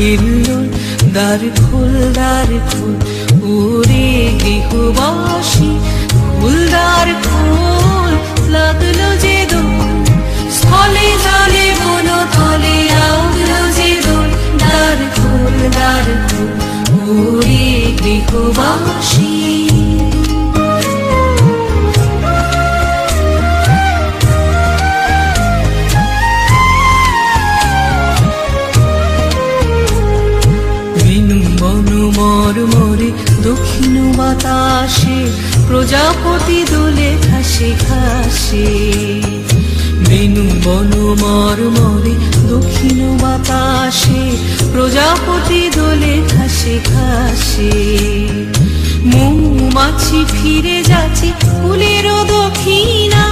হিল্লোল, দ্বার খোল ওরে গৃহবাসী, খোল দ্বার খোল, লাগলো যে দোল, স্থলে জলে বনতলে লাগলো যে দোল, দ্বার খোল ওরে গৃহবাসী। মরমরে দক্ষিণ বাতাসে প্রজাপতি দোলে ঘাসে ঘাসে, বেনু বন মরমরে দক্ষিণ বাতাসে প্রজাপতি দোলে ঘাসে ঘাসে। মৌমাছি ফিরে যাচ্ছে ফুলের দক্ষিণা,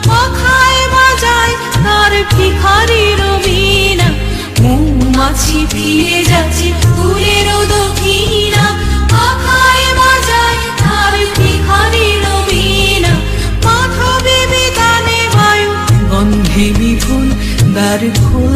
পাখায় বাজায় তার ভিখারির বীণা। মৌমাছি ফিরে যাচ্ছে ফুলের দক্ষিণা, পাখায় বাজায় তার ভিখারির বীণা। মাথা বেবে গানে বায়ু, গন্ধে বিপুল, দ্বার খোল